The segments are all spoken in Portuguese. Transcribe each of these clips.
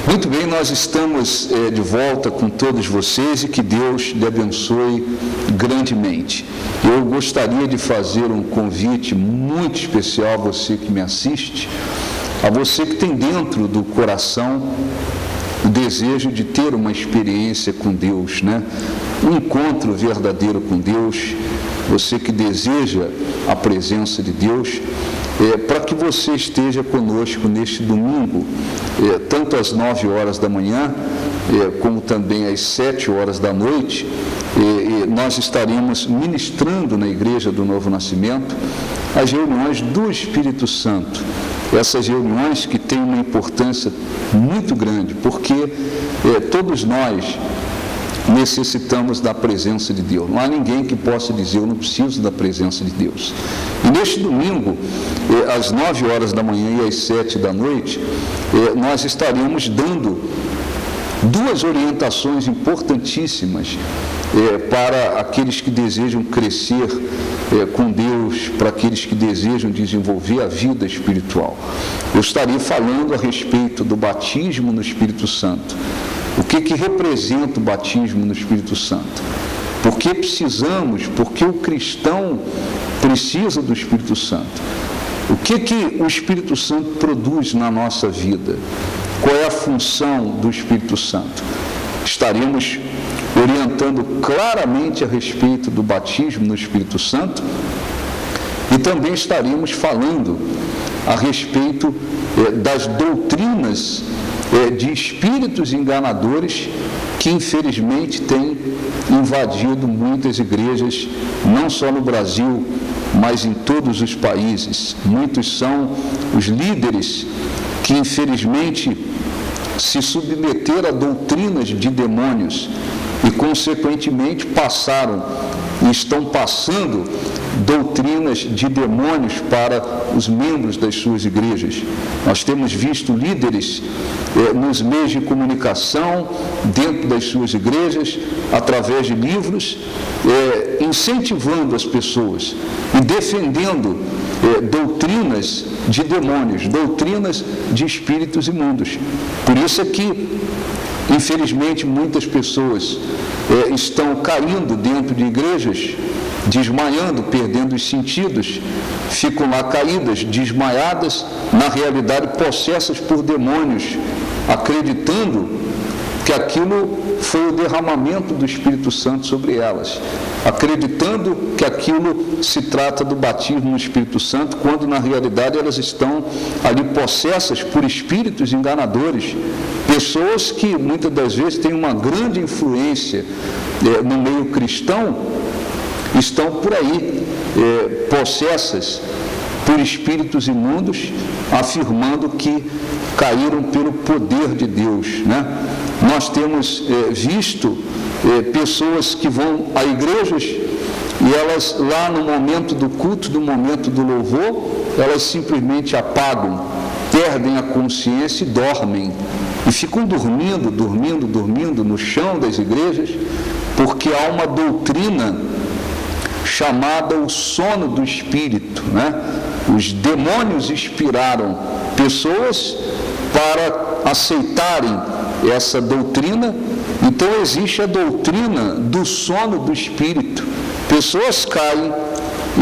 Muito bem, nós estamos de volta com todos vocês e que Deus lhe abençoe grandemente. Eu gostaria de fazer um convite muito especial a você que me assiste, a você que tem dentro do coração o desejo de ter uma experiência com Deus, né? Um encontro verdadeiro com Deus, você que deseja a presença de Deus, para que você esteja conosco neste domingo, tanto às 9 horas da manhã, como também às 7 horas da noite, nós estaremos ministrando na Igreja do Novo Nascimento as reuniões do Espírito Santo. Essas reuniões que têm uma importância muito grande, porque todos nós necessitamos da presença de Deus. Não há ninguém que possa dizer, eu não preciso da presença de Deus. E neste domingo, às 9 horas da manhã e às 7 da noite, nós estaremos dando duas orientações importantíssimas para aqueles que desejam crescer com Deus, para aqueles que desejam desenvolver a vida espiritual. Eu estarei falando a respeito do batismo no Espírito Santo. O que representa o batismo no Espírito Santo? Por que precisamos, porque o cristão precisa do Espírito Santo? O que o Espírito Santo produz na nossa vida? Qual é a função do Espírito Santo? Estaremos orientando claramente a respeito do batismo no Espírito Santo e também estaremos falando a respeito das doutrinas de espíritos enganadores que infelizmente têm invadido muitas igrejas, não só no Brasil, mas em todos os países. Muitos são os líderes que infelizmente se submeteram a doutrinas de demônios e consequentemente passaram e estão passando doutrinas de demônios para os membros das suas igrejas. Nós temos visto líderes nos meios de comunicação, dentro das suas igrejas, através de livros, incentivando as pessoas e defendendo doutrinas de demônios, doutrinas de espíritos imundos. Por isso é que, infelizmente, muitas pessoas estão caindo dentro de igrejas, desmaiando, perdendo os sentidos, ficam lá caídas, desmaiadas, na realidade possessas por demônios, acreditando que aquilo foi o derramamento do Espírito Santo sobre elas, acreditando que aquilo se trata do batismo no Espírito Santo, quando na realidade elas estão ali possessas por espíritos enganadores, pessoas que muitas das vezes têm uma grande influência no meio cristão, estão por aí possessas por espíritos imundos, afirmando que caíram pelo poder de Deus, né? Nós temos visto pessoas que vão a igrejas e elas lá no momento do culto, no momento do louvor, elas simplesmente apagam, perdem a consciência e dormem. E ficam dormindo no chão das igrejas, porque há uma doutrina chamada o sono do espírito, né? Os demônios inspiraram pessoas para aceitarem essa doutrina. Então existe a doutrina do sono do espírito. Pessoas caem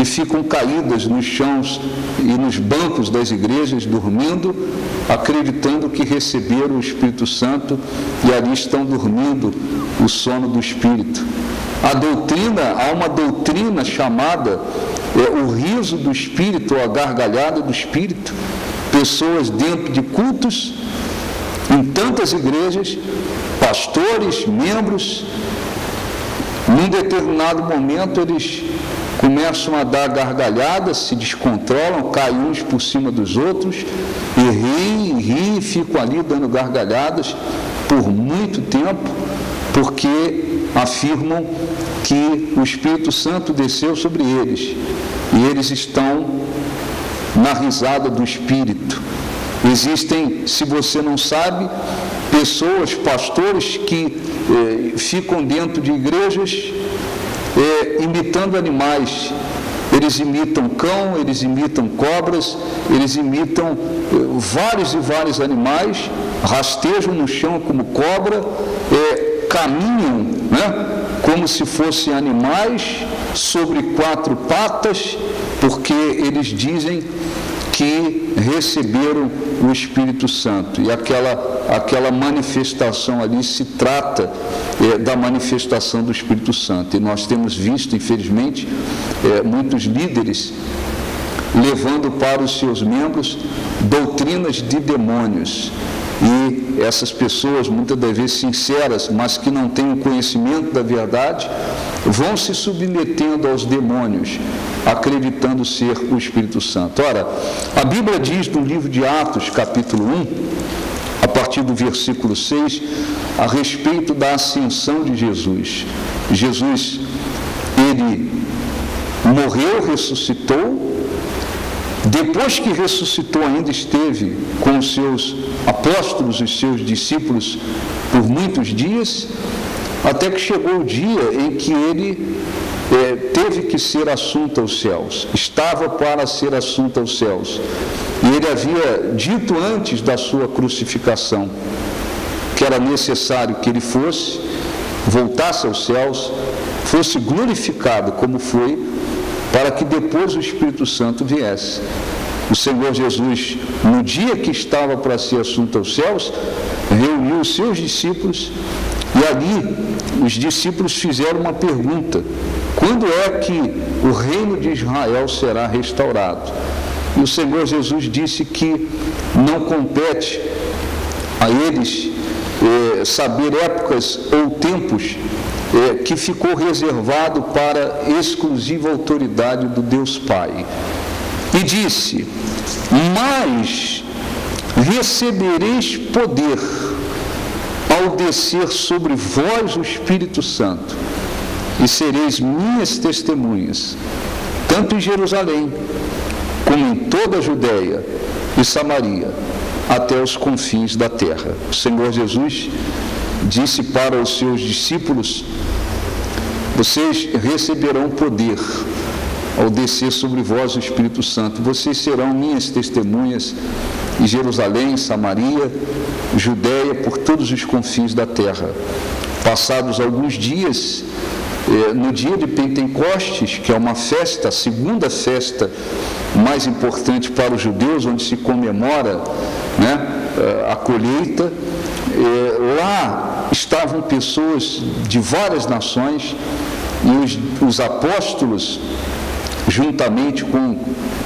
e ficam caídas nos chãos e nos bancos das igrejas, dormindo, acreditando que receberam o Espírito Santo e ali estão dormindo o sono do espírito. Há uma doutrina chamada o riso do espírito, ou a gargalhada do espírito. Pessoas dentro de cultos, em tantas igrejas, pastores, membros, num determinado momento eles começam a dar gargalhadas, se descontrolam, caem uns por cima dos outros e riem, ficam ali dando gargalhadas por muito tempo, porque afirmam que o Espírito Santo desceu sobre eles e eles estão na risada do Espírito. Existem, se você não sabe, pessoas, pastores que ficam dentro de igrejas imitando animais. eles imitam cão, eles imitam cobras, eles imitam vários e vários animais, rastejam no chão como cobra, caminham, né, como se fossem animais sobre 4 patas, porque eles dizem que receberam o Espírito Santo. E aquela manifestação ali se trata da manifestação do Espírito Santo. E nós temos visto, infelizmente, muitos líderes levando para os seus membros doutrinas de demônios. E essas pessoas, muitas das vezes sinceras, mas que não têm o conhecimento da verdade, vão se submetendo aos demônios, acreditando ser o Espírito Santo. Ora, a Bíblia diz no livro de Atos, capítulo 1, a partir do versículo 6, a respeito da ascensão de Jesus. Jesus, ele morreu, ressuscitou. Depois que ressuscitou, ainda esteve com os seus apóstolos, os seus discípulos, por muitos dias, até que chegou o dia em que ele teve que ser assunto aos céus, estava para ser assunto aos céus. E ele havia dito antes da sua crucificação que era necessário que ele voltasse aos céus, fosse glorificado como foi, para que depois o Espírito Santo viesse. O Senhor Jesus, no dia que estava para ser assunto aos céus, reuniu os seus discípulos, e ali os discípulos fizeram uma pergunta: quando é que o reino de Israel será restaurado? E o Senhor Jesus disse que não compete a eles saber épocas ou tempos que ficou reservado para exclusiva autoridade do Deus Pai. E disse: mas recebereis poder ao descer sobre vós o Espírito Santo, e sereis minhas testemunhas, tanto em Jerusalém, como em toda a Judéia e Samaria, até os confins da terra. O Senhor Jesus disse para os seus discípulos: vocês receberão poder ao descer sobre vós o Espírito Santo. Vocês serão minhas testemunhas em Jerusalém, Samaria, Judéia, por todos os confins da terra. Passados alguns dias, no dia de Pentecostes, que é uma festa, a segunda festa mais importante para os judeus, onde se comemora, a colheita, lá estavam pessoas de várias nações, e os apóstolos, juntamente com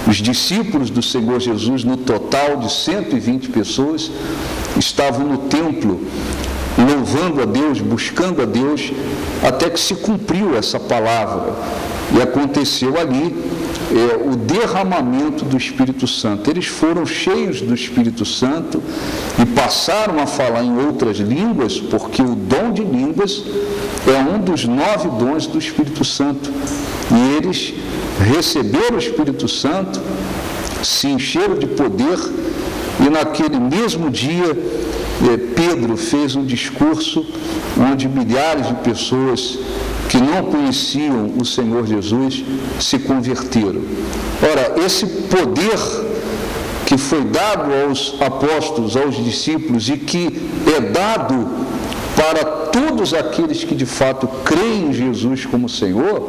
os discípulos do Senhor Jesus, no total de 120 pessoas, estavam no templo, louvando a Deus, buscando a Deus, até que se cumpriu essa palavra, e aconteceu ali o derramamento do Espírito Santo. Eles foram cheios do Espírito Santo e passaram a falar em outras línguas, porque o dom de línguas é um dos 9 dons do Espírito Santo. E eles receberam o Espírito Santo, se encheram de poder, e naquele mesmo dia Pedro fez um discurso onde milhares de pessoas que não conheciam o Senhor Jesus se converteram. Ora, esse poder que foi dado aos apóstolos, aos discípulos, e que é dado para todos aqueles que de fato creem em Jesus como Senhor,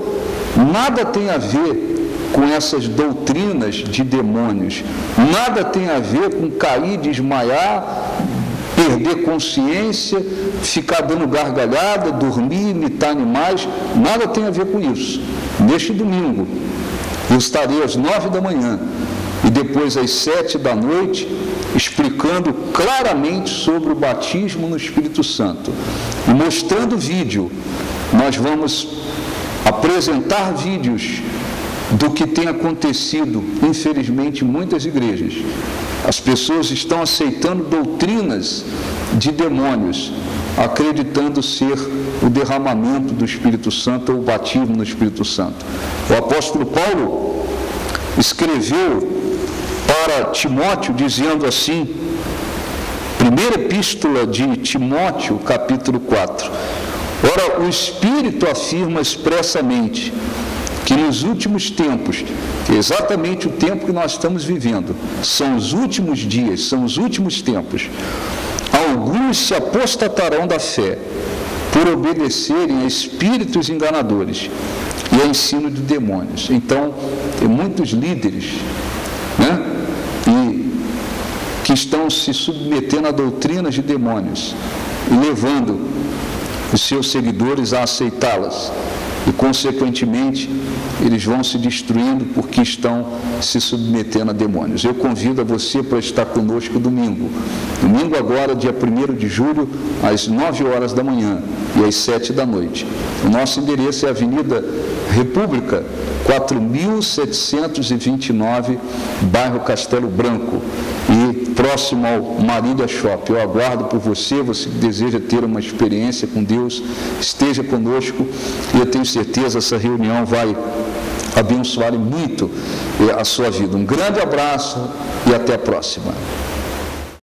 nada tem a ver com essas doutrinas de demônios, nada tem a ver com cair, desmaiar, perder consciência, ficar dando gargalhada, dormir, imitar animais, nada tem a ver com isso. Neste domingo, eu estarei às 9 da manhã e depois às 7 da noite, explicando claramente sobre o batismo no Espírito Santo. E mostrando vídeo, nós vamos apresentar vídeos do que tem acontecido, infelizmente, em muitas igrejas. As pessoas estão aceitando doutrinas de demônios, acreditando ser o derramamento do Espírito Santo ou o batismo no Espírito Santo. O apóstolo Paulo escreveu para Timóteo dizendo assim, primeira epístola de Timóteo, capítulo 4: ora, o Espírito afirma expressamente que nos últimos tempos, que é exatamente o tempo que nós estamos vivendo, são os últimos dias, são os últimos tempos, alguns se apostatarão da fé por obedecerem a espíritos enganadores e a ensino de demônios. Então, tem muitos líderes, né, que estão se submetendo a doutrinas de demônios e levando os seus seguidores a aceitá-las. E, consequentemente, eles vão se destruindo porque estão se submetendo a demônios. Eu convido a você para estar conosco domingo. Domingo agora, dia 1º de julho, às 9 horas da manhã e às 7 da noite. O nosso endereço é a Avenida República, 4.729, bairro Castelo Branco, e próximo ao Marília Shopping. Eu aguardo por você, você que deseja ter uma experiência com Deus, esteja conosco, e eu tenho certeza essa reunião vai abençoar muito a sua vida. Um grande abraço e até a próxima.